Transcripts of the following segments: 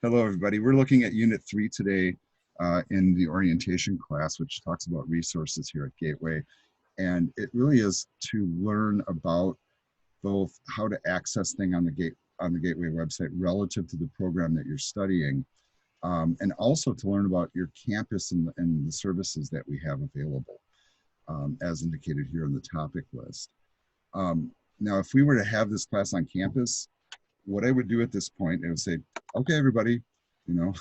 Hello, everybody. We're looking at Unit 3 today in the orientation class, which talks about resources here at Gateway. And it really is to learn about both how to access things on the Gateway website relative to the program that you're studying, and also to learn about your campus and the services that we have available, as indicated here in the topic list. Now, if we were to have this class on campus, what I would do at this point, I would say, okay, everybody, you know,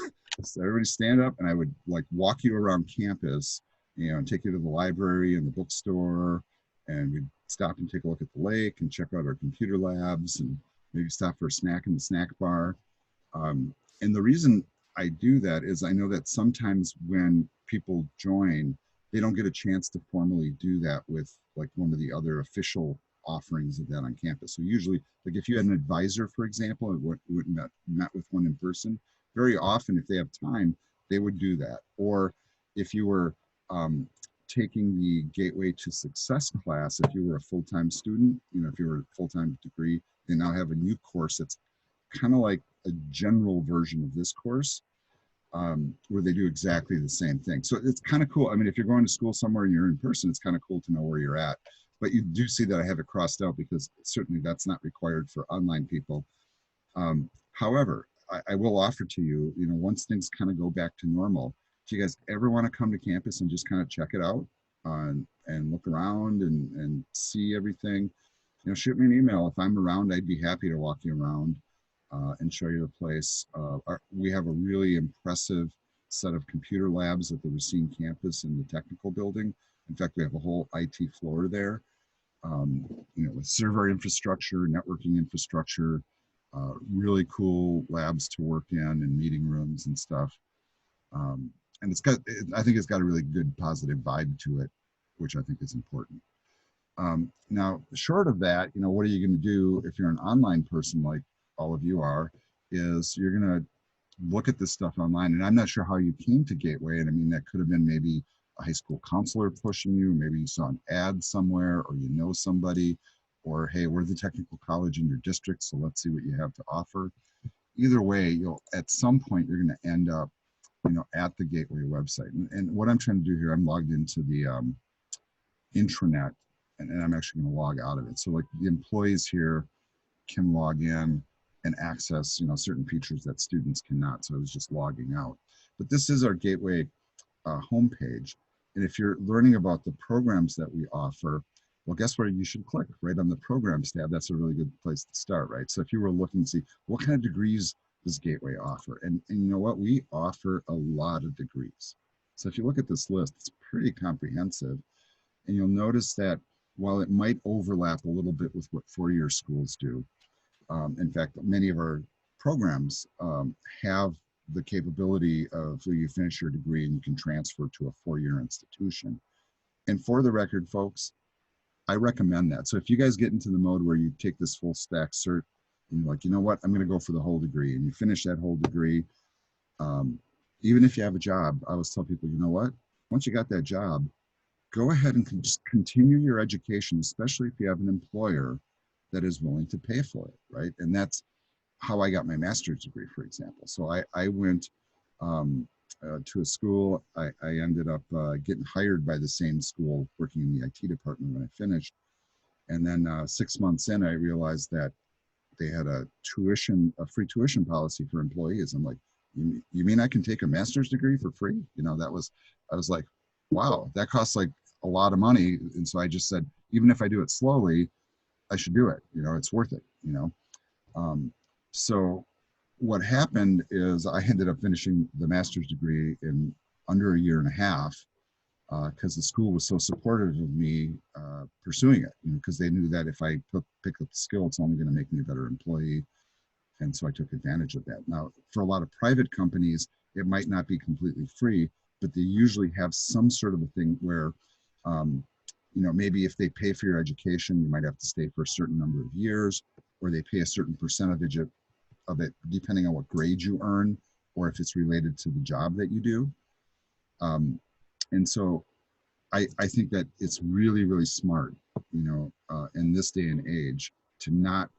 so everybody stand up, and I would like walk you around campus, and take you to the library and the bookstore, and we'd stop and take a look at the lake and check out our computer labs and maybe stop for a snack in the snack bar. And the reason I do that is I know that sometimes when people join, they don't get a chance to formally do that with like one of the other official offerings of that on campus. So usually, like if you had an advisor, for example, and met with one in person, very often if they have time, they would do that. Or if you were um, taking the Gateway to Success class, if you were a full-time student, if you were a full-time degree, they now have a new course that's kind of like a general version of this course, where they do exactly the same thing. So it's kind of cool. I mean, if you're going to school somewhere and you're in person, it's kind of cool to know where you're at. But you do see that I have it crossed out because certainly that's not required for online people. However, I will offer to you, once things kind of go back to normal, do you guys ever want to come to campus and just kind of check it out, and look around and see everything? Shoot me an email. If I'm around, I'd be happy to walk you around and show you the place. We have a really impressive set of computer labs at the Racine campus in the technical building. In fact, we have a whole IT floor there, with server infrastructure, networking infrastructure, really cool labs to work in and meeting rooms and stuff. And I think it's got a really good positive vibe to it, which I think is important. Now, short of that, what are you going to do if you're an online person like all of you are, is you're going to look at this stuff online. And I'm not sure how you came to Gateway. And I mean, that could have been maybe a high school counselor pushing you, maybe you saw an ad somewhere, or somebody, or hey, we're the technical college in your district, so let's see what you have to offer. Either way, at some point you're going to end up, at the Gateway website. And what I'm trying to do here, I'm logged into the intranet, and I'm actually going to log out of it. So like the employees here can log in and access, certain features that students cannot. So I was just logging out. But this is our Gateway homepage. And if you're learning about the programs that we offer, well, guess where you should click? Right on the programs tab. That's a really good place to start, right? So if you were looking to see what kind of degrees does Gateway offer? And you know what? We offer a lot of degrees. So if you look at this list, it's pretty comprehensive. And you'll notice that while it might overlap a little bit with what four-year schools do, in fact, many of our programs have the capability of where you finish your degree and you can transfer to a four-year institution. And for the record, folks, I recommend that. So if you guys get into the mode where you take this full stack cert and you're like, you know what, I'm going to go for the whole degree, and you finish that whole degree, even if you have a job, I always tell people, you know what, once you got that job, go ahead and just continue your education, especially if you have an employer that is willing to pay for it, right? And that's how I got my master's degree, for example. So I went to a school. I ended up getting hired by the same school, working in the IT department when I finished. And then 6 months in, I realized that they had a free tuition policy for employees. I'm like, you mean I can take a master's degree for free? I was like, wow, that costs like a lot of money. And so I just said, even if I do it slowly, I should do it. It's worth it. So what happened is I ended up finishing the master's degree in under a year and a half, because the school was so supportive of me pursuing it, because they knew that if I pick up the skill, it's only going to make me a better employee. And so I took advantage of that. Now, for a lot of private companies, it might not be completely free, but they usually have some sort of a thing where, maybe if they pay for your education, you might have to stay for a certain number of years, or they pay a certain percentage of it, depending on what grade you earn, or if it's related to the job that you do. And so I think that it's really, really smart, in this day and age, to not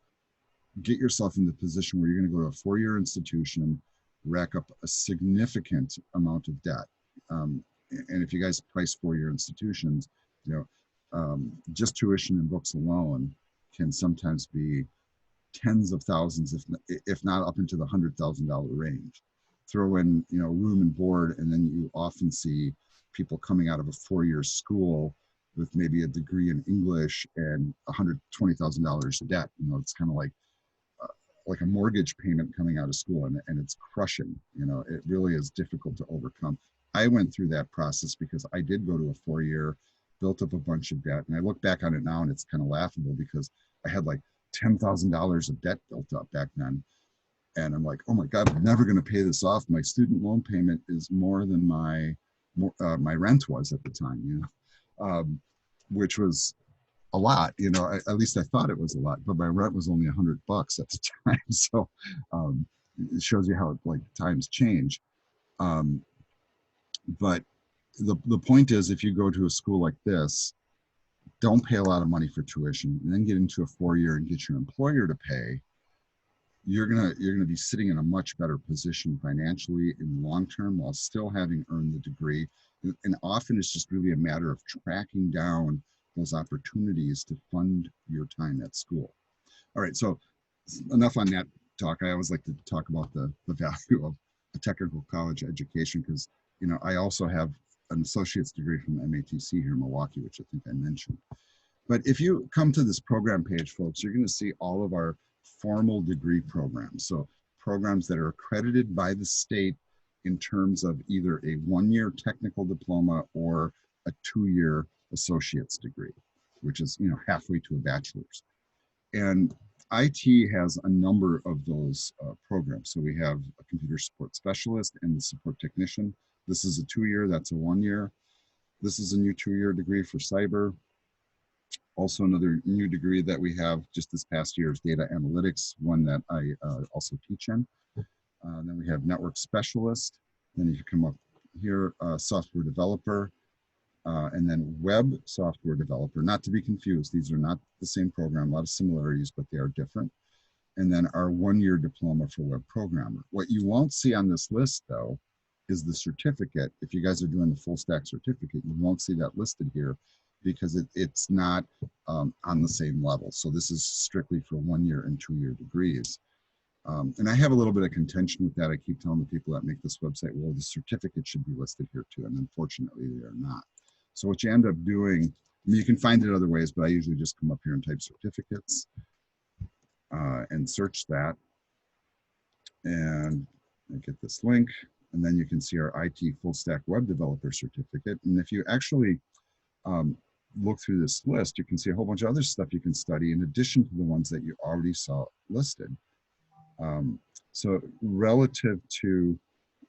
get yourself in the position where you're going to go to a four-year institution rack up a significant amount of debt. And if you guys price four-year institutions, you know, just tuition and books alone can sometimes be tens of thousands, if not up into the $100,000 range. Throw in, you know, room and board, and then you often see people coming out of a four-year school with maybe a degree in English and $120,000 debt. You know, it's kind of like a mortgage payment coming out of school, and it's crushing. You know, it really is difficult to overcome. I went through that process because I did go to a four-year, built up a bunch of debt, and I look back on it now and it's kind of laughable because I had like $10,000 of debt built up back then. And I'm like, oh my God, I'm never going to pay this off. My student loan payment is more than my rent was at the time, you know, which was a lot, you know, at least I thought it was a lot, but my rent was only $100 at the time. So it shows you how like times change. But the point is, if you go to a school like this, don't pay a lot of money for tuition, and then get into a four-year and get your employer to pay, you're gonna be sitting in a much better position financially in the long term while still having earned the degree. And often it's just really a matter of tracking down those opportunities to fund your time at school. All right, so enough on that talk. I always like to talk about the value of a technical college education because, you know, I also have an associate's degree from MATC here in Milwaukee, which I think I mentioned. But if you come to this program page, folks, you're going to see all of our formal degree programs. So programs that are accredited by the state in terms of either a one-year technical diploma or a two-year associate's degree, which is, you know, halfway to a bachelor's. And IT has a number of those programs. So we have a computer support specialist and the support technician. This is a two-year, that's a one-year. This is a new two-year degree for cyber. Also another new degree that we have just this past year is data analytics, one that I also teach in. Then we have network specialist. Then if you come up here, software developer, and then web software developer, not to be confused. These are not the same program, a lot of similarities, but they are different. And then our one-year diploma for web programmer. What you won't see on this list though, is the certificate. If you guys are doing the full stack certificate, you won't see that listed here because it's not on the same level. So this is strictly for one-year and two-year degrees. And I have a little bit of contention with that. I keep telling the people that make this website, well, the certificate should be listed here too. And unfortunately, they are not. So what you end up doing, I mean, you can find it other ways, but I usually just come up here and type certificates and search that. And I get this link. And then you can see our IT full stack web developer certificate. And if you actually look through this list, you can see a whole bunch of other stuff you can study in addition to the ones that you already saw listed. So relative to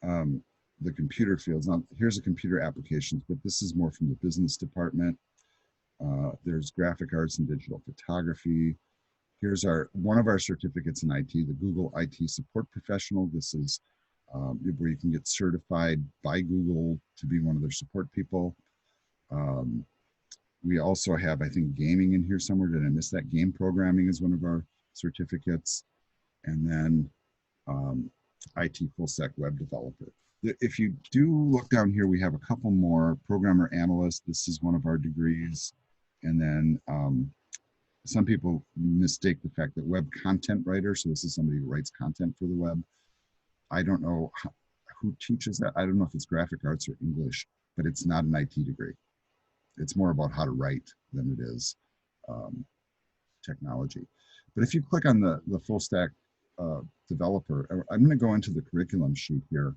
the computer fields, now here's a computer applications, but this is more from the business department. There's graphic arts and digital photography. Here's one of our certificates in IT, the Google IT support professional. This is where you can get certified by Google to be one of their support people. We also have, I think, gaming in here somewhere. Did I miss that? Game programming is one of our certificates. And then IT full stack web developer. If you do look down here, we have a couple more. Programmer analyst, this is one of our degrees. And then some people mistake the fact that web content writer, so this is somebody who writes content for the web. I don't know who teaches that. I don't know if it's graphic arts or English, but it's not an IT degree. It's more about how to write than it is technology. But if you click on the full stack developer, I'm going to go into the curriculum sheet here.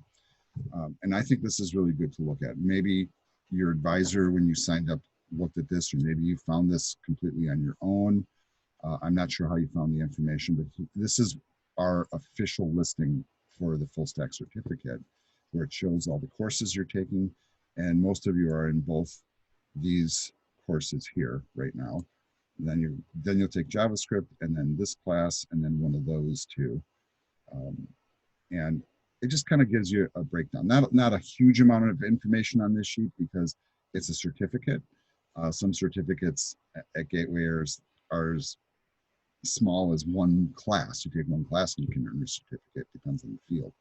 And I think this is really good to look at. Maybe your advisor, when you signed up, looked at this, or maybe you found this completely on your own. I'm not sure how you found the information, but this is our official listing for the full stack certificate, where it shows all the courses you're taking. And most of you are in both these courses here right now. Then you'll take JavaScript, and then this class, and then one of those two. And it just kind of gives you a breakdown. Not a huge amount of information on this sheet because it's a certificate. Some certificates at Gateway are as small as one class. You take one class and you can earn your certificate, depends on the field.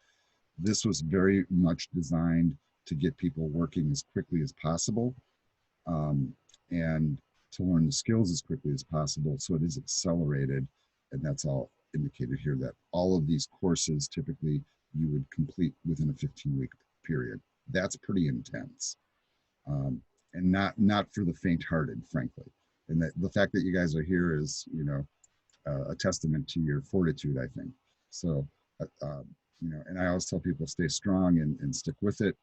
This was very much designed to get people working as quickly as possible, and to learn the skills as quickly as possible. So it is accelerated, and that's all indicated here, that all of these courses typically you would complete within a 15-week period. That's pretty intense, and not for the faint-hearted, frankly. And that the fact that you guys are here is, a testament to your fortitude, I think. So, and I always tell people, stay strong and stick with it,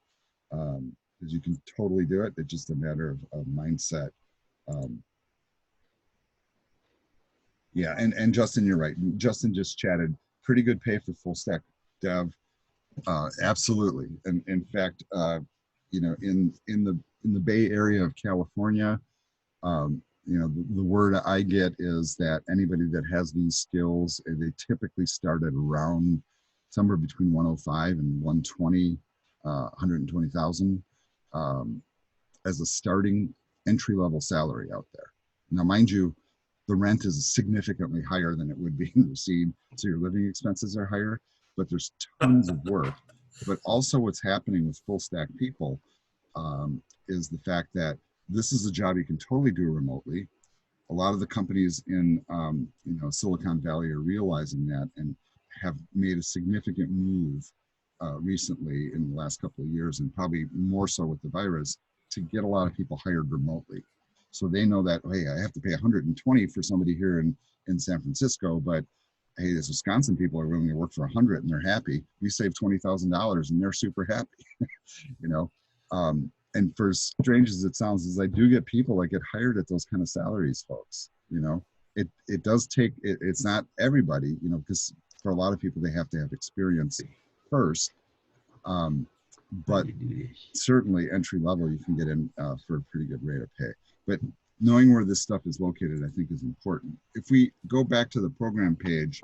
because you can totally do it. It's just a matter of mindset. Um, yeah, and Justin, you're right. Justin just chatted. Pretty good pay for full stack dev. Absolutely. And in fact, in the Bay Area of California, the word I get is that anybody that has these skills, they typically start at around somewhere between 105 and 120, 120,000, as a starting entry level salary out there. Now, mind you, the rent is significantly higher than it would be in Racine, so your living expenses are higher, but there's tons of work. But also what's happening with full stack people, is the fact that this is a job you can totally do remotely. A lot of the companies in Silicon Valley are realizing that and have made a significant move recently in the last couple of years, and probably more so with the virus, to get a lot of people hired remotely. So they know that, hey, I have to pay 120 for somebody here in San Francisco, but hey, these Wisconsin people are willing to work for 100 and they're happy. We save $20,000 and they're super happy, And for as strange as it sounds, is I do get people that get hired at those kind of salaries, folks. It does take, it's not everybody, because for a lot of people, they have to have experience first. But certainly entry level, you can get in for a pretty good rate of pay. But knowing where this stuff is located, I think, is important. If we go back to the program page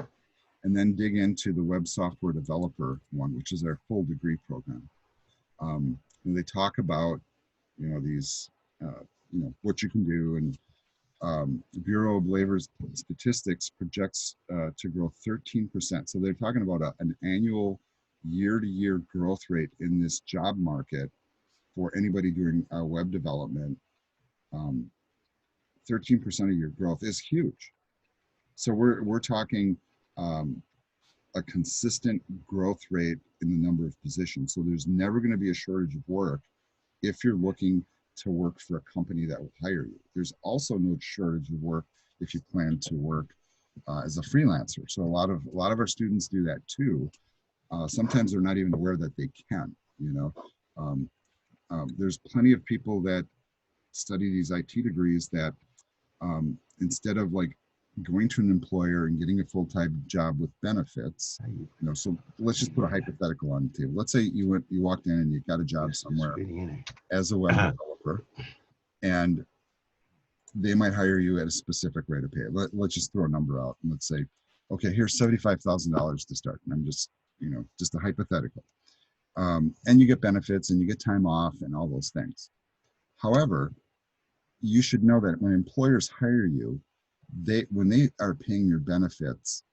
and then dig into the web software developer one, which is our full degree program, they talk about, these, what you can do. And the Bureau of Labor Statistics projects to grow 13%. So they're talking about an annual year-to-year growth rate in this job market for anybody doing web development. 13% of your growth is huge. So we're talking a consistent growth rate in the number of positions. So there's never going to be a shortage of work if you're looking to work for a company that will hire you. There's also no shortage of work if you plan to work as a freelancer. So a lot of our students do that too. Sometimes they're not even aware that they can. There's plenty of people that study these IT degrees that instead of like going to an employer and getting a full-time job with benefits, so let's just put a hypothetical on the table. Let's say you walked in and you got a job somewhere as a web developer, and they might hire you at a specific rate of pay. Let's just throw a number out, and let's say, okay, here's $75,000 to start. And I'm just, just a hypothetical. And you get benefits and you get time off and all those things. However, you should know that when employers hire you, when they are paying your benefits,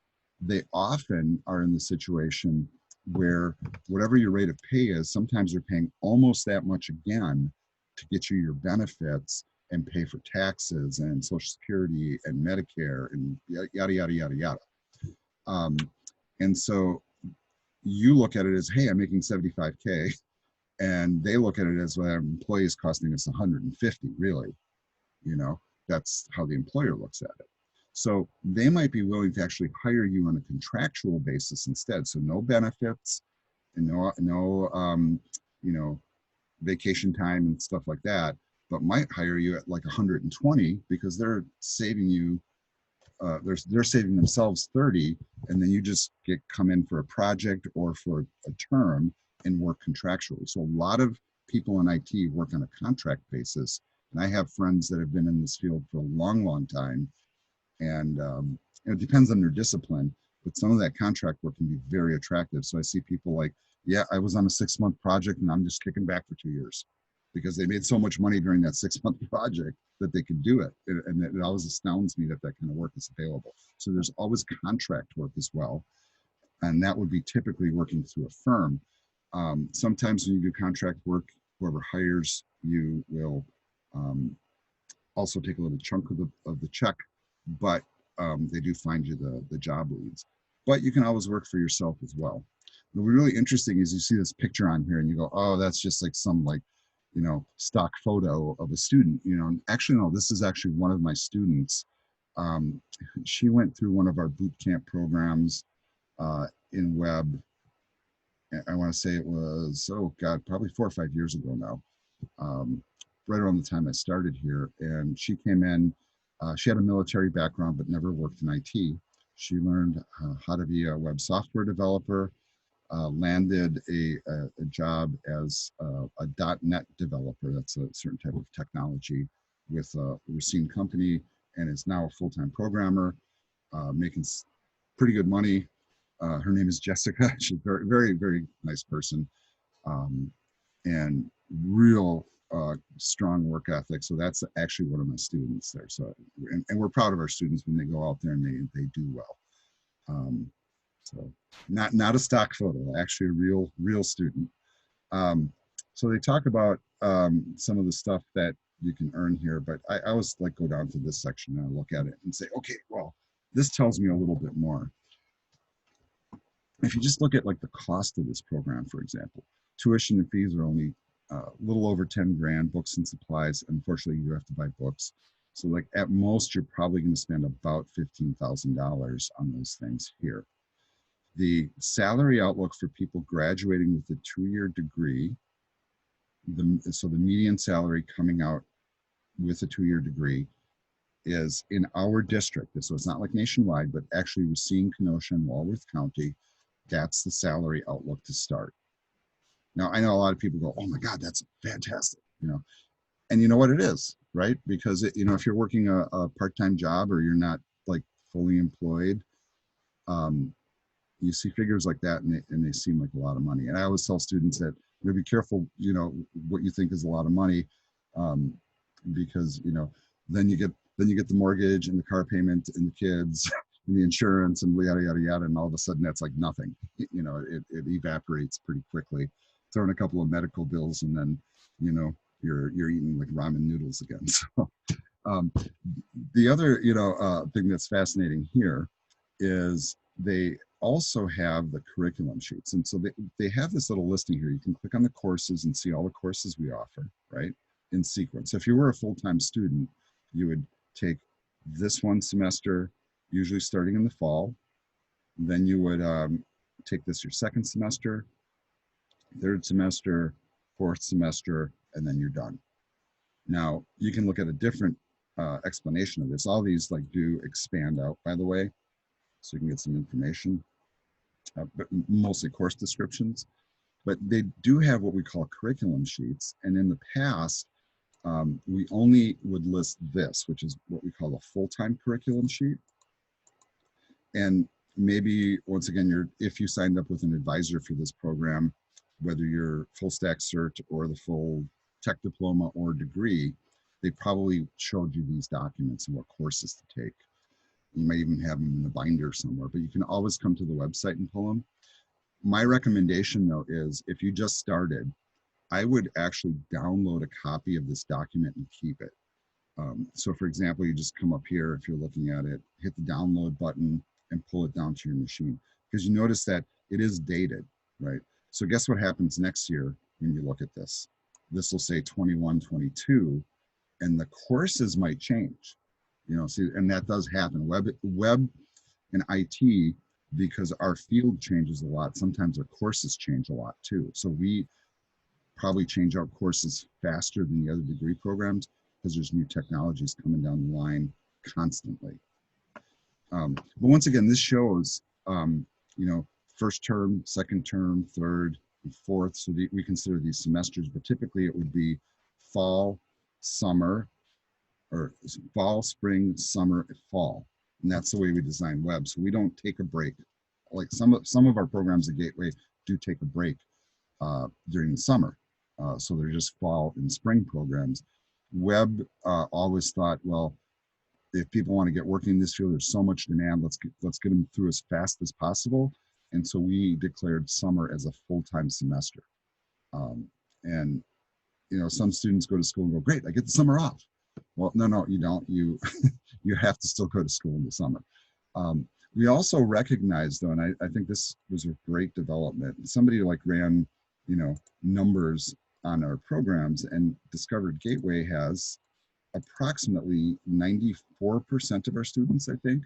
they often are in the situation where whatever your rate of pay is, sometimes they're paying almost that much again to get you your benefits and pay for taxes and Social Security and Medicare and yada, yada, yada, yada. And so you look at it as, hey, I'm making 75K. And they look at it as, well, our employee is costing us 150, really. That's how the employer looks at it. So they might be willing to actually hire you on a contractual basis instead. So no benefits and no vacation time and stuff like that, but might hire you at like 120 because they're saving you, they're saving themselves 30, and then you just come in for a project or for a term and work contractually. So a lot of people in IT work on a contract basis. And I have friends that have been in this field for a long, long time. And it depends on their discipline, but some of that contract work can be very attractive. So I see people like, yeah, I was on a 6-month project and I'm just kicking back for 2 years because they made so much money during that 6-month project that they could do it. And it always astounds me that kind of work is available. So there's always contract work as well. And that would be typically working through a firm. Sometimes when you do contract work, whoever hires you will also take a little chunk of the check, but they do find you the job leads. But you can always work for yourself as well. What's really interesting is you see this picture on here and you go, oh, that's just like some like, you know, stock photo of a student, you know, and actually, no, this is actually one of my students. Um, she went through one of our boot camp programs in web. I want to say it was, oh God, probably 4 or 5 years ago now. Right around the time I started here. And she came in, she had a military background, but never worked in IT. She learned how to be a web software developer, landed a job as a .NET developer. That's a certain type of technology with a Racine company, and is now a full-time programmer, making pretty good money. Her name is Jessica. She's a very, very, very nice person. And real strong work ethic. So that's actually one of my students there. So, and we're proud of our students when they go out there and they do well. So not a stock photo, actually a real student. So they talk about some of the stuff that you can earn here, but I always like go down to this section and I look at it and say, okay, well, this tells me a little bit more. If you just look at like the cost of this program, for example, tuition and fees are only a little over 10 grand, books and supplies. Unfortunately, you have to buy books. So like at most, you're probably going to spend about $15,000 on those things here. The salary outlook for people graduating with a 2-year degree, so the median salary coming out with a 2-year degree is in our district. So it's not like nationwide, but actually Racine, Kenosha, and Walworth County, that's the salary outlook to start. Now, I know a lot of people go, oh my God, that's fantastic, you know, and you know what it is, right? Because, you know, if you're working a part-time job or you're not like fully employed, you see figures like that and they seem like a lot of money. And I always tell students that, you know, be careful, you know, what you think is a lot of money, because, you know, then you get the mortgage and the car payment and the kids and the insurance and yada, yada, yada. And all of a sudden that's like nothing, you know, it evaporates pretty quickly. Throw in a couple of medical bills and then, you know, you're eating like ramen noodles again. So the other, you know, thing that's fascinating here is they also have the curriculum sheets. And so they have this little listing here. You can click on the courses and see all the courses we offer, right, in sequence. So if you were a full-time student, you would take this one semester, usually starting in the fall. Then you would take this your second semester, third semester, fourth semester, and then you're done. Now, you can look at a different explanation of this. All these like do expand out, by the way, so you can get some information, but mostly course descriptions. But they do have what we call curriculum sheets. And in the past, we only would list this, which is what we call a full-time curriculum sheet. And maybe, once again, if you signed up with an advisor for this program, whether you're full stack cert or the full tech diploma or degree, they probably showed you these documents and what courses to take. You might even have them in a binder somewhere, but you can always come to the website and pull them. My recommendation, though, is if you just started, I would actually download a copy of this document and keep it. So for example, you just come up here, if you're looking at it, hit the download button and pull it down to your machine, because you notice that it is dated, right? So guess what happens next year when you look at this? This will say 21, 22, and the courses might change. You know, see, and that does happen. Web and IT, because our field changes a lot, sometimes our courses change a lot too. So we probably change out courses faster than the other degree programs because there's new technologies coming down the line constantly. But once again, this shows, you know, first term, second term, third, and fourth. So we consider these semesters, but typically it would be fall, summer, or fall, spring, summer, fall. And that's the way we design web. So we don't take a break. Like some of our programs at Gateway do take a break during the summer. So they're just fall and spring programs. Web always thought, well, if people want to get working in this field, there's so much demand. Let's get them through as fast as possible. And so we declared summer as a full-time semester. And some students go to school and go, great, I get the summer off. Well, no, you don't. You you have to still go to school in the summer. We also recognize, though, and I think this was a great development. Somebody like ran, numbers on our programs and discovered Gateway has approximately 94% of our students, I think,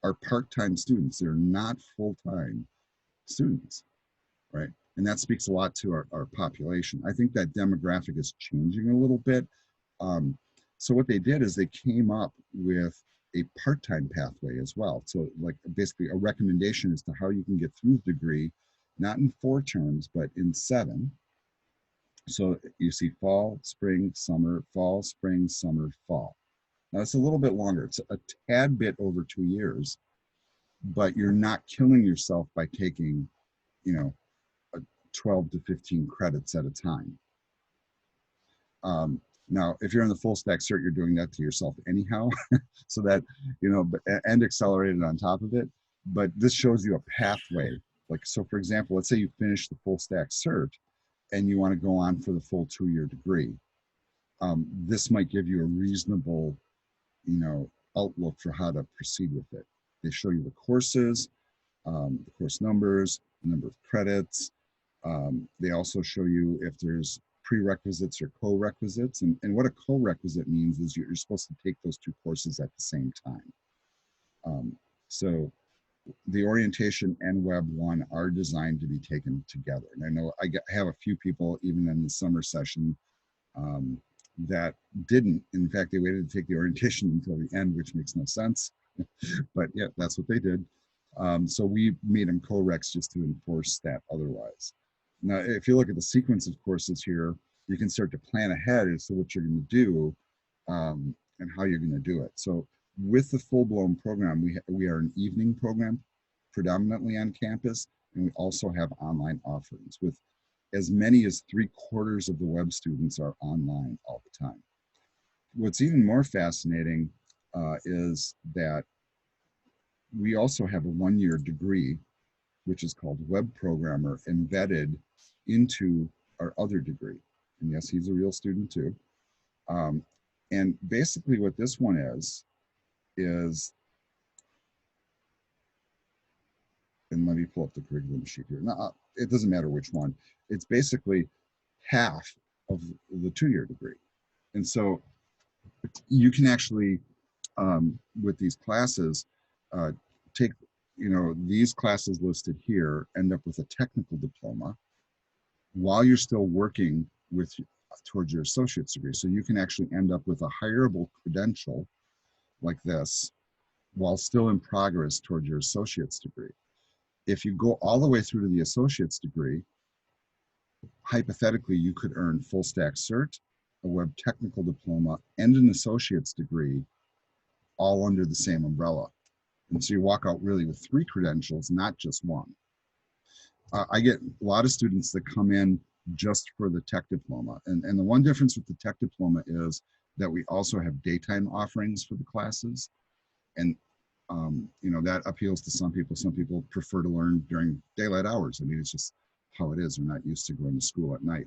are part-time students. They're not full-time students, right? And that speaks a lot to our population. I think that demographic is changing a little bit. So what they did is they came up with a part-time pathway as well. So like basically a recommendation as to how you can get through the degree, not in 4 terms, but in 7. So you see fall, spring, summer, fall, spring, summer, fall. Now it's a little bit longer. It's a tad bit over 2 years, but you're not killing yourself by taking, 12 to 15 credits at a time. Now, if you're in the full stack cert, you're doing that to yourself anyhow, so that, and accelerated on top of it. But this shows you a pathway. Like, so for example, let's say you finish the full stack cert and you want to go on for the full 2-year degree. This might give you a reasonable, outlook for how to proceed with it. They show you the courses, the course numbers, the number of credits. They also show you if there's prerequisites or co-requisites. And what a co-requisite means is you're supposed to take those 2 courses at the same time. So the orientation and Web 1 are designed to be taken together. And I know I have a few people, even in the summer session, that didn't. In fact, they waited to take the orientation until the end, which makes no sense. But yeah, that's what they did. So we made them co-recs just to enforce that otherwise. Now, if you look at the sequence of courses here, you can start to plan ahead as to what you're going to do and how you're going to do it. So with the full-blown program, we are an evening program predominantly on campus, and we also have online offerings with as many as 3/4 of the web students are online all the time. What's even more fascinating is that we also have a 1-year degree, which is called Web Programmer, embedded into our other degree. And yes, he's a real student too. And basically what this one is, and let me pull up the curriculum sheet here. Now, it doesn't matter which one. It's basically half of the 2-year degree. And so you can actually, with these classes, take, these classes listed here, end up with a technical diploma while you're still working towards your associate's degree. So you can actually end up with a hireable credential like this while still in progress towards your associate's degree. If you go all the way through to the associate's degree, hypothetically, you could earn full stack cert, a web technical diploma, and an associate's degree all under the same umbrella. And so you walk out really with 3 credentials, not just 1. I get a lot of students that come in just for the tech diploma. And the one difference with the tech diploma is that we also have daytime offerings for the classes. And that appeals to some people. Some people prefer to learn during daylight hours. I mean, it's just how it is. They're not used to going to school at night.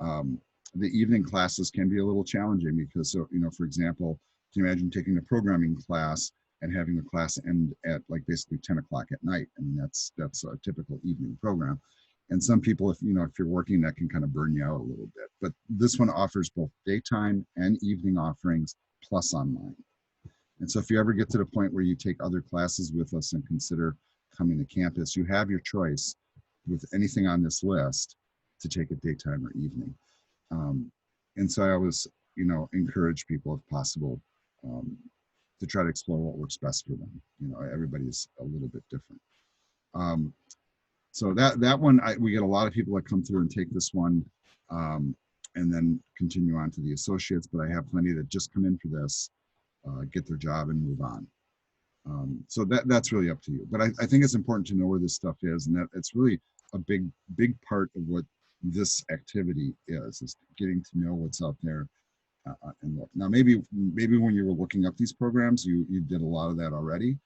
The evening classes can be a little challenging because, so, for example, can you imagine taking a programming class and having the class end at like basically 10 o'clock at night? I mean, that's a typical evening program. And some people, if you're working, that can kind of burn you out a little bit. But this one offers both daytime and evening offerings plus online. And so if you ever get to the point where you take other classes with us and consider coming to campus, you have your choice with anything on this list to take it daytime or evening. And so I always, encourage people if possible to try to explore what works best for them. Everybody's a little bit different. So that one, we get a lot of people that come through and take this one and then continue on to the associates, but I have plenty that just come in for this, get their job and move on. So that's really up to you. But I think it's important to know where this stuff is, and that it's really a big part of what this activity is getting to know what's out there and look. Now, maybe when you were looking up these programs, you did a lot of that already.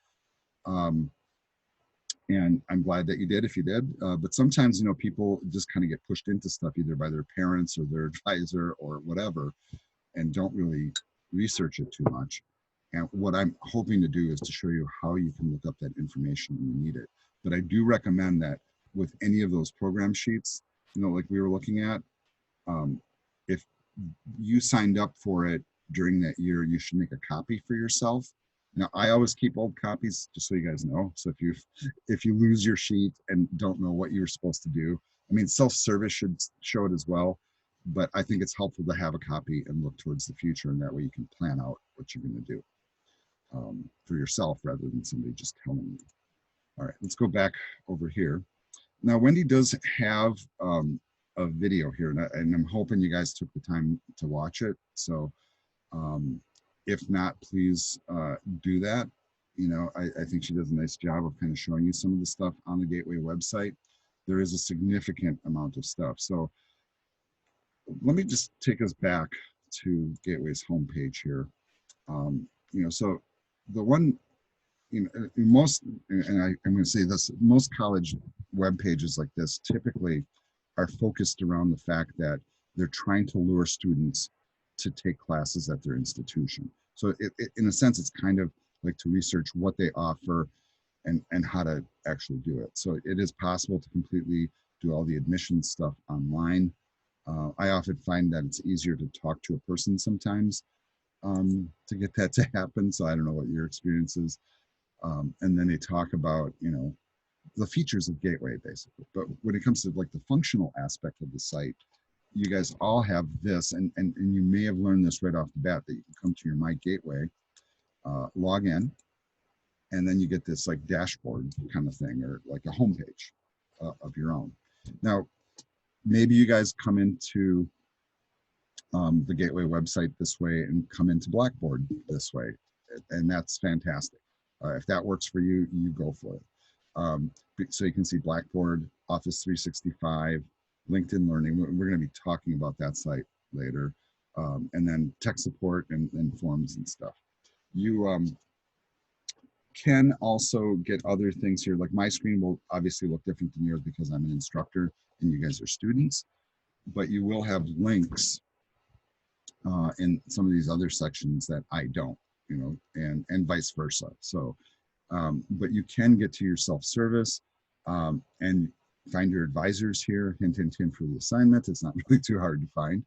And I'm glad that you did, if you did. But sometimes, people just kind of get pushed into stuff either by their parents or their advisor or whatever, and don't really research it too much. And what I'm hoping to do is to show you how you can look up that information when you need it. But I do recommend that with any of those program sheets, like we were looking at, if you signed up for it during that year, you should make a copy for yourself. Now, I always keep old copies, just so you guys know. So if you lose your sheet and don't know what you're supposed to do, I mean, self-service should show it as well, but I think it's helpful to have a copy and look towards the future, and that way you can plan out what you're going to do for yourself rather than somebody just telling you. All right, let's go back over here. Now, Wendy does have a video here, and I'm hoping you guys took the time to watch it. So if not, please do that. I think she does a nice job of kind of showing you some of the stuff on the Gateway website. There is a significant amount of stuff. So let me just take us back to Gateway's homepage here. So the one, most, and I'm going to say this, most college web pages like this typically are focused around the fact that they're trying to lure students to take classes at their institution. So in a sense, it's kind of like to research what they offer and how to actually do it. So it is possible to completely do all the admissions stuff online. I often find that it's easier to talk to a person sometimes to get that to happen. So I don't know what your experience is. And then they talk about, the features of Gateway basically. But when it comes to like the functional aspect of the site, you guys all have this, and you may have learned this right off the bat, that you can come to your My Gateway, log in, and then you get this like dashboard kind of thing, or like a homepage of your own. Now, maybe you guys come into the Gateway website this way and come into Blackboard this way, and that's fantastic. If that works for you, you go for it. So you can see Blackboard, Office 365, LinkedIn Learning. We're going to be talking about that site later. And then tech support and forms and stuff. You can also get other things here. Like my screen will obviously look different than yours because I'm an instructor and you guys are students, but you will have links in some of these other sections that I don't, and vice versa. So, but you can get to your self-service and find your advisors here. Hint, hint, hint for the assignment. It's not really too hard to find.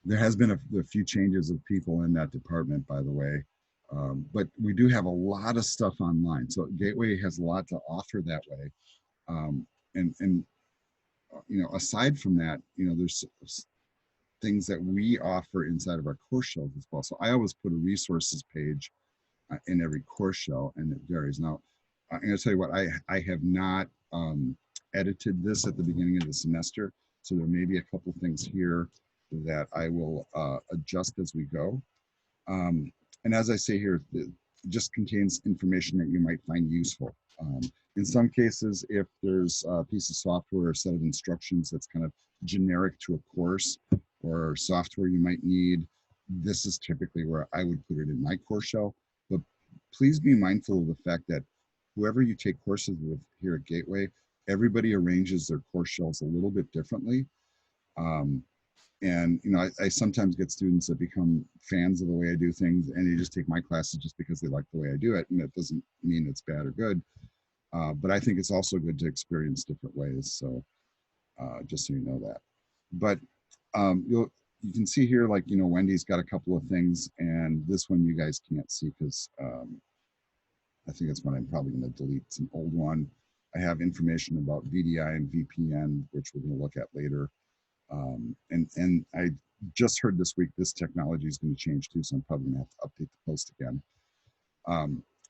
There has been a few changes of people in that department, by the way, but we do have a lot of stuff online. So Gateway has a lot to offer that way. And aside from that, there's things that we offer inside of our course shells as well. So I always put a resources page in every course shell, and it varies. Now, I'm going to tell you what, I have not edited this at the beginning of the semester, so there may be a couple things here that I will adjust as we go. And as I say here, it just contains information that you might find useful. In some cases, if there's a piece of software or set of instructions that's kind of generic to a course or software you might need, this is typically where I would put it in my course shell. But please be mindful of the fact that whoever you take courses with here at Gateway, everybody arranges their course shells a little bit differently. And I sometimes get students that become fans of the way I do things, and they just take my classes just because they like the way I do it, and that doesn't mean it's bad or good. But I think it's also good to experience different ways. So just so you know that. But you can see here, like, Wendy's got a couple of things, and this one you guys can't see because I think that's one I'm probably going to delete. It's an old one. I have information about VDI and VPN, which we're going to look at later. And I just heard this week this technology is going to change too, so I'm probably going to have to update the post again.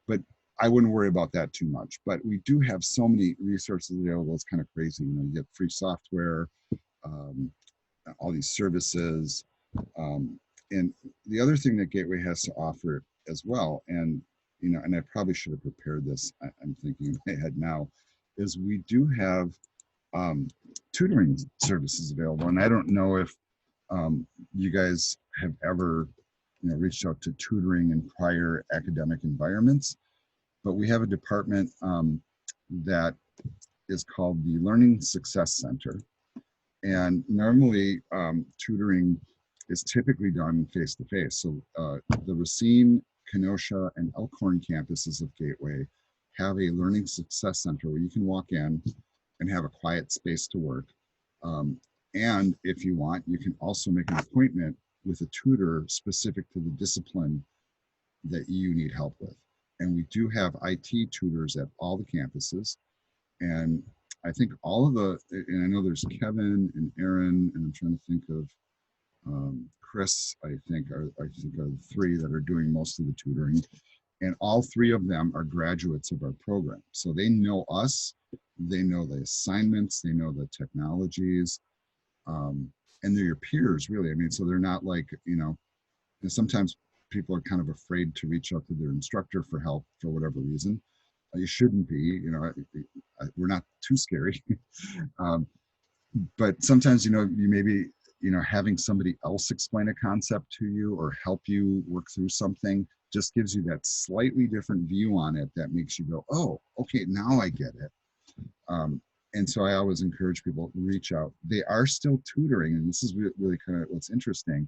But I wouldn't worry about that too much. But we do have so many resources available. It's kind of crazy. You get free software, all these services. And the other thing that Gateway has to offer as well, and I probably should have prepared this, I'm thinking in my head now, is we do have tutoring services available. And I don't know if you guys have ever reached out to tutoring in prior academic environments, but we have a department that is called the Learning Success Center. And normally tutoring is typically done face-to-face. So the Racine, Kenosha, and Elkhorn campuses of Gateway have a Learning Success Center where you can walk in and have a quiet space to work. And if you want, you can also make an appointment with a tutor specific to the discipline that you need help with. And we do have IT tutors at all the campuses. And I think all of and I know there's Kevin and Aaron, and I'm trying to think of Chris, I think are the three that are doing most of the tutoring. And all three of them are graduates of our program. So they know us, they know the assignments, they know the technologies, and they're your peers, really. I mean, so they're not like, sometimes people are kind of afraid to reach out to their instructor for help for whatever reason. You shouldn't be, we're not too scary. But sometimes, you maybe, having somebody else explain a concept to you or help you work through something just gives you that slightly different view on it that makes you go, oh, okay, now I get it. And so I always encourage people to reach out. They are still tutoring, and this is really kind of what's interesting,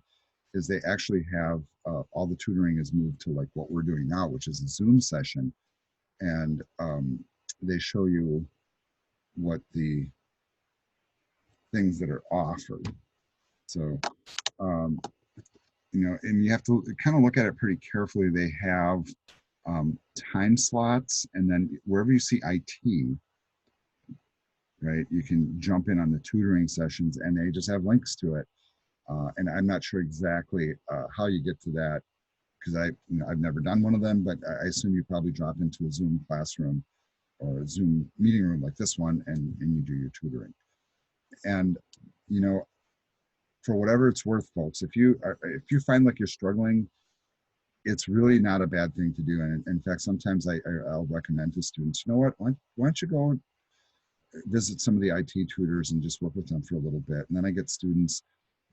is they actually have all the tutoring is moved to like what we're doing now, which is a Zoom session. And they show you what the things that are offered. So, and you have to kind of look at it pretty carefully. They have time slots, and then wherever you see IT, right, you can jump in on the tutoring sessions, and they just have links to it. And I'm not sure exactly how you get to that, because I've never done one of them, but I assume you probably drop into a Zoom classroom or a Zoom meeting room like this one, and you do your tutoring. And for whatever it's worth, folks, if you find like you're struggling, it's really not a bad thing to do. And in fact, sometimes I'll recommend to students, you know what, why don't you go visit some of the IT tutors and just work with them for a little bit. And then I get students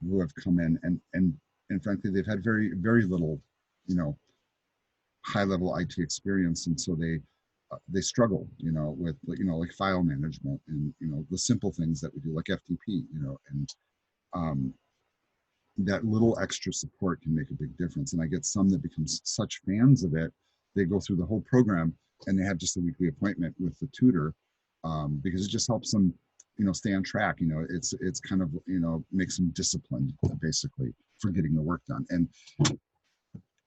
who have come in and frankly, they've had very, very little, high level IT experience. And so they struggle, with, like file management and, the simple things that we do like FTP, and that little extra support can make a big difference. And I get some that become such fans of it, they go through the whole program and they have just a weekly appointment with the tutor, because it just helps them, stay on track. It's kind of, makes them disciplined basically for getting the work done. And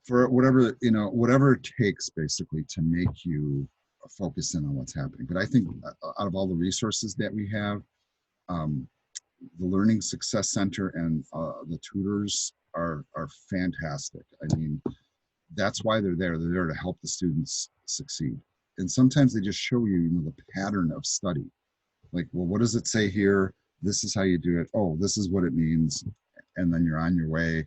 for whatever it takes basically to make you focus in on what's happening. But I think out of all the resources that we have, the Learning Success Center and the tutors are fantastic. I mean, that's why they're there. They're there to help the students succeed. And sometimes they just show you, the pattern of study. Like, well, what does it say here? This is how you do it. Oh, this is what it means. And then you're on your way,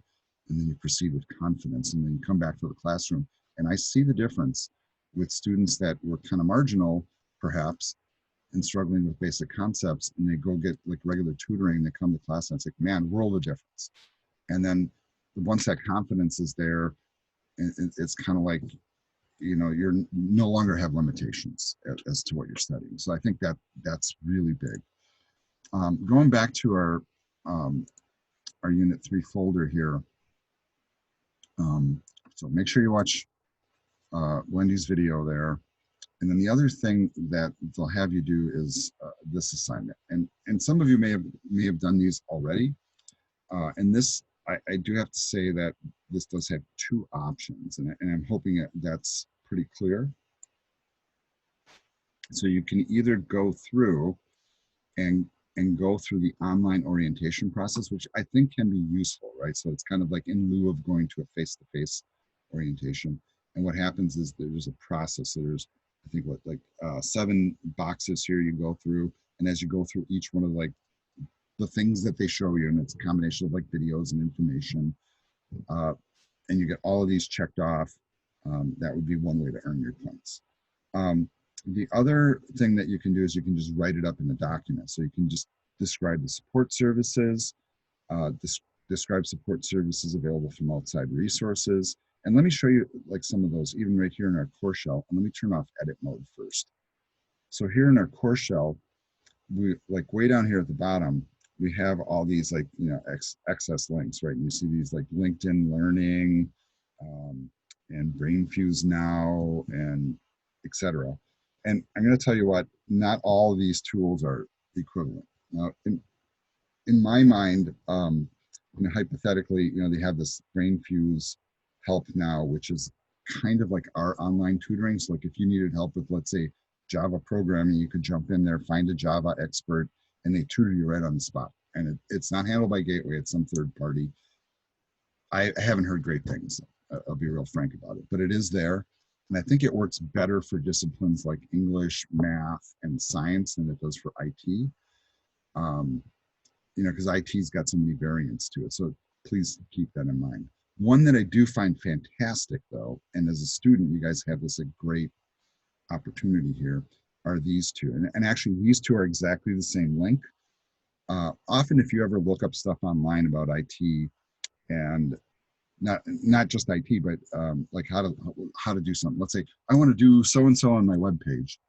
and then you proceed with confidence, and then you come back to the classroom. And I see the difference with students that were kind of marginal, perhaps, and struggling with basic concepts, and they go get like regular tutoring, they come to class and it's like, man, world of difference. And then once that confidence is there, it's kind of like, you're no longer have limitations as to what you're studying. So I think that's really big. Going back to our Unit 3 folder here. So make sure you watch Wendy's video there. And then the other thing that they'll have you do is this assignment. And some of you may have done these already. And this, I do have to say that this does have two options, and I'm hoping that's pretty clear. So you can either go through and go through the online orientation process, which I think can be useful, right? So it's kind of like in lieu of going to a face-to-face orientation. And what happens is there's a process. So there's, I think, 7 boxes here you go through. And as you go through each one of like the things that they show you, and it's a combination of like videos and information, and you get all of these checked off, that would be one way to earn your points. The other thing that you can do is you can just write it up in the document. So you can just describe the support services, describe support services available from outside resources. And let me show you like some of those, even right here in our course shell. And let me turn off edit mode first. So here in our course shell, we like way down here at the bottom, we have all these like, you know, excess links, right? And you see these like LinkedIn Learning and BrainFuse Now and etc. And I'm going to tell you what, not all of these tools are equivalent. Now, in my mind, you know, hypothetically, you know, they have this BrainFuse Help Now, which is kind of like our online tutoring. So like if you needed help with, let's say, Java programming, you could jump in there, find a Java expert, and they tutor you right on the spot. And it's not handled by Gateway, it's some third party. I haven't heard great things. I'll be real frank about it, but it is there. And I think it works better for disciplines like English, math, and science than it does for IT. You know, because IT's got so many variants to it. So please keep that in mind. One that I do find fantastic though, and as a student, you guys have this a great opportunity here, are these two. And actually these two are exactly the same link. Often if you ever look up stuff online about IT and not just IT, but like how to do something. Let's say I want to do so-and-so on my web page.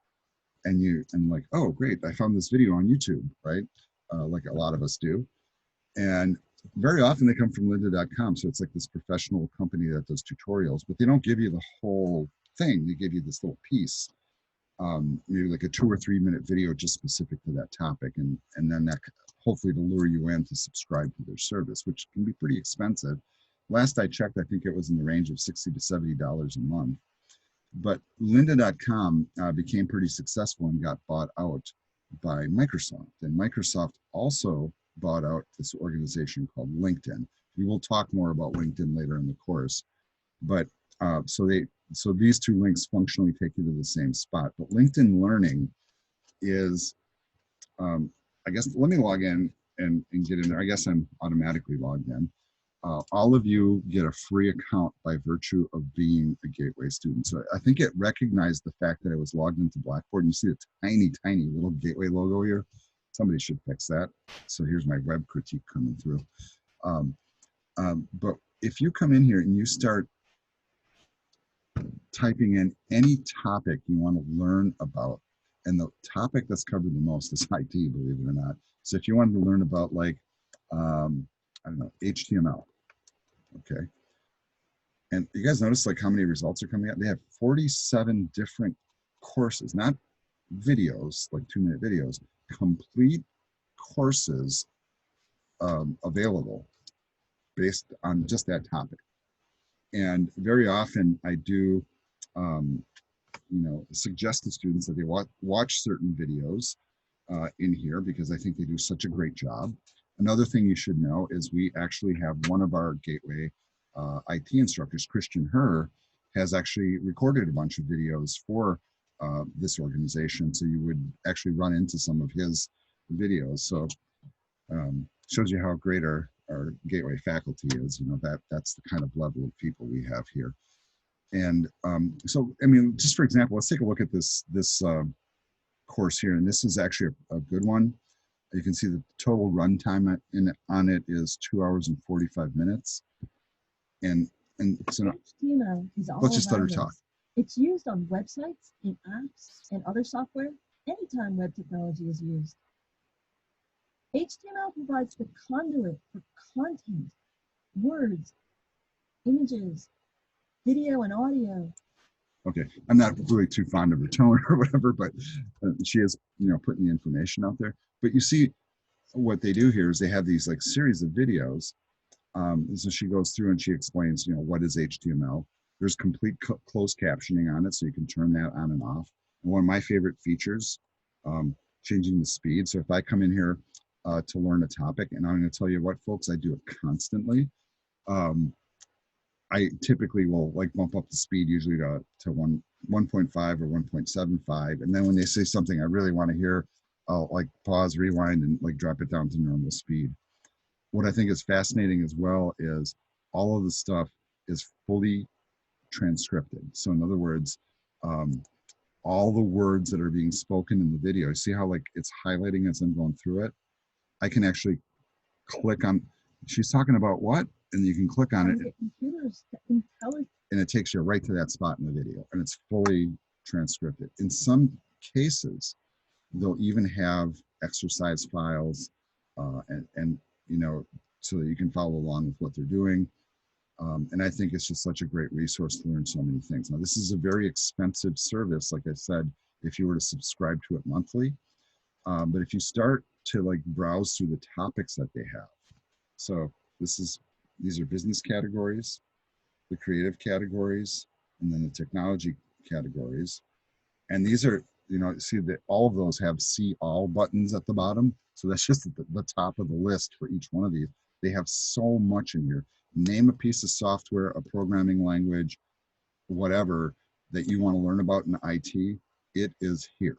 And like, oh, great, I found this video on YouTube, right? Like a lot of us do. And very often they come from lynda.com. So it's like this professional company that does tutorials, but they don't give you the whole thing. They give you this little piece, maybe like a 2 or 3 minute video just specific to that topic. And then that hopefully to lure you in to subscribe to their service, which can be pretty expensive. Last I checked, I think it was in the range of $60 to $70 a month. But lynda.com became pretty successful and got bought out by Microsoft. And Microsoft also bought out this organization called LinkedIn. We will talk more about LinkedIn later in the course. But so these two links functionally take you to the same spot. But LinkedIn Learning is, I guess, let me log in and get in there. I guess I'm automatically logged in. All of you get a free account by virtue of being a Gateway student. So I think it recognized the fact that I was logged into Blackboard. And you see a tiny, tiny little Gateway logo here. Somebody should fix that. So here's my web critique coming through. But if you come in here and you start typing in any topic you want to learn about, and the topic that's covered the most is IT, believe it or not. So if you wanted to learn about like, I don't know, HTML, okay. And you guys notice like how many results are coming out? They have 47 different courses, not videos, like 2-minute videos, complete courses available based on just that topic. And very often I do, you know, suggest to students that they watch certain videos in here because I think they do such a great job. Another thing you should know is we actually have one of our Gateway IT instructors, Christian Herr, has actually recorded a bunch of videos for this organization. So you would actually run into some of his videos. So shows you how great our Gateway faculty is. You know, that's the kind of level of people we have here. And so, I mean, just for example, let's take a look at this course here. And this is actually a good one. You can see the total runtime on it is 2 hours and 45 minutes. And so HTML is all let's just let her talk. It's used on websites, in apps, and other software anytime web technology is used. HTML provides the conduit for content, words, images, video, and audio. Okay, I'm not really too fond of her tone or whatever, but she is, you know, putting the information out there. But you see, what they do here is they have these like series of videos. So she goes through and she explains, you know, what is HTML. There's complete closed captioning on it, so you can turn that on and off. And one of my favorite features, changing the speed. So if I come in here to learn a topic, and I'm going to tell you what, folks, I do it constantly. I typically will like bump up the speed usually to 1.5 or 1.75. And then when they say something I really want to hear, I'll like pause, rewind, and like drop it down to normal speed. What I think is fascinating as well is all of the stuff is fully transcripted. So in other words, all the words that are being spoken in the video, see how like it's highlighting as I'm going through it? I can actually click on, she's talking about what? And you can click on it. And it takes you right to that spot in the video, and it's fully transcripted. In some cases, they'll even have exercise files, and you know, so that you can follow along with what they're doing. And I think it's just such a great resource to learn so many things. Now, this is a very expensive service, like I said, if you were to subscribe to it monthly. But if you start to like browse through the topics that they have, so these are business categories, the creative categories, and then the technology categories. And these are, you know, see that all of those have see all buttons at the bottom. So that's just at the top of the list for each one of these. They have so much in here. Name a piece of software, a programming language, whatever that you want to learn about in IT, it is here.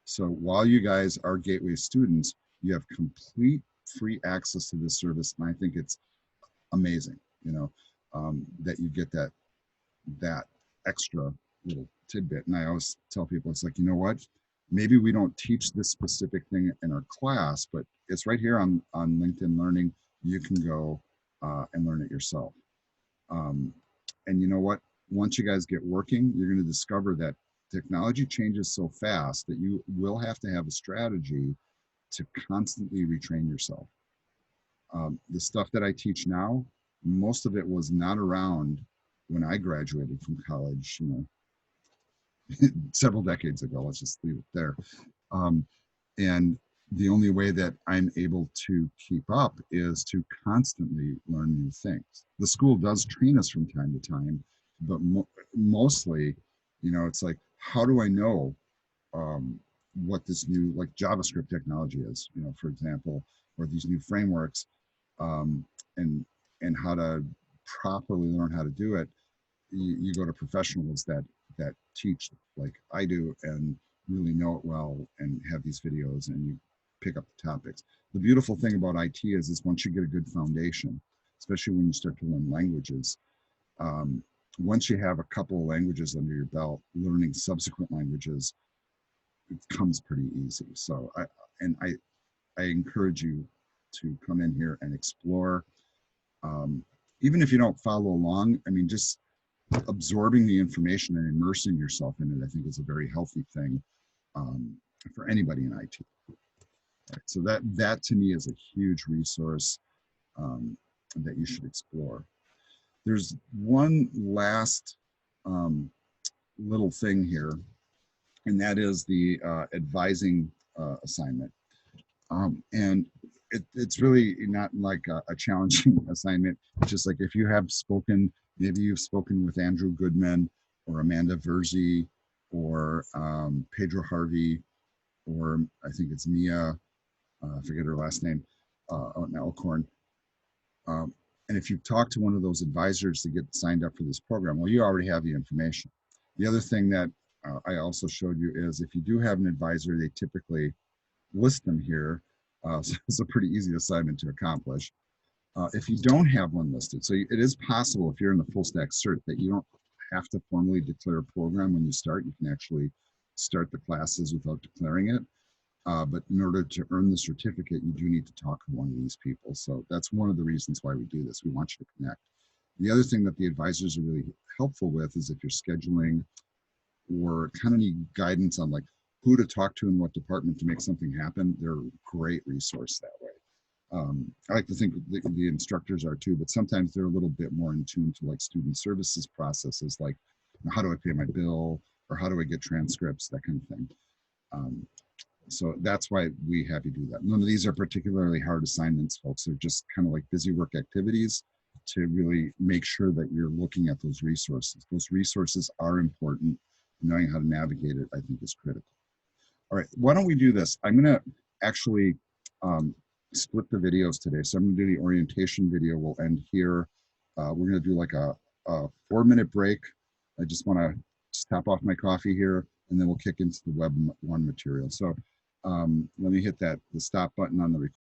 So while you guys are Gateway students, you have complete free access to this service. And I think it's amazing, you know, that you get that extra little tidbit. And I always tell people, it's like, you know what, maybe we don't teach this specific thing in our class, but it's right here on LinkedIn Learning. You can go and learn it yourself. And you know what, once you guys get working, you're going to discover that technology changes so fast that you will have to have a strategy to constantly retrain yourself. The stuff that I teach now, most of it was not around when I graduated from college, you know, several decades ago. Let's just leave it there. And the only way that I'm able to keep up is to constantly learn new things. The school does train us from time to time, but mostly, you know, it's like, how do I know what this new, like JavaScript technology is, you know, for example, or these new frameworks, um, and how to properly learn how to do it. You go to professionals that teach like I do and really know it well and have these videos, and you pick up the topics. The beautiful thing about IT is once you get a good foundation, especially when you start to learn languages, once you have a couple of languages under your belt, learning subsequent languages, it comes pretty easy. So I encourage you to come in here and explore. Um, Even if you don't follow along, I mean, just absorbing the information and immersing yourself in it, I think is a very healthy thing for anybody in IT. Right? So that to me is a huge resource that you should explore. There's one last little thing here, and that is the advising assignment. And it's really not like a challenging assignment. It's just like if you have spoken, maybe you've spoken with Andrew Goodman or Amanda Verzi or Pedro Harvey, or I think it's Mia, I forget her last name, Elkhorn. And if you talk to one of those advisors to get signed up for this program, well, you already have the information. The other thing that I also showed you is if you do have an advisor, they typically list them here. So it's a pretty easy assignment to accomplish. If you don't have one listed, so it is possible if you're in the full stack cert that you don't have to formally declare a program when you start. You can actually start the classes without declaring it. But in order to earn the certificate, you do need to talk to one of these people. So that's one of the reasons why we do this. We want you to connect. The other thing that the advisors are really helpful with is if you're scheduling or kind of need guidance on like who to talk to in what department to make something happen, they're a great resource that way. I like to think the instructors are too, but sometimes they're a little bit more in tune to like student services processes, like how do I pay my bill or how do I get transcripts, that kind of thing. So that's why we have you do that. None of these are particularly hard assignments, folks. They're just kind of like busy work activities to really make sure that you're looking at those resources. Those resources are important. Knowing how to navigate it, I think, is critical. All right, why don't we do this? I'm going to actually split the videos today. So I'm going to do the orientation video. We'll end here. We're going to do like a 4-minute break. I just want to top off my coffee here, and then we'll kick into the Web 1 material. So let me hit the stop button on the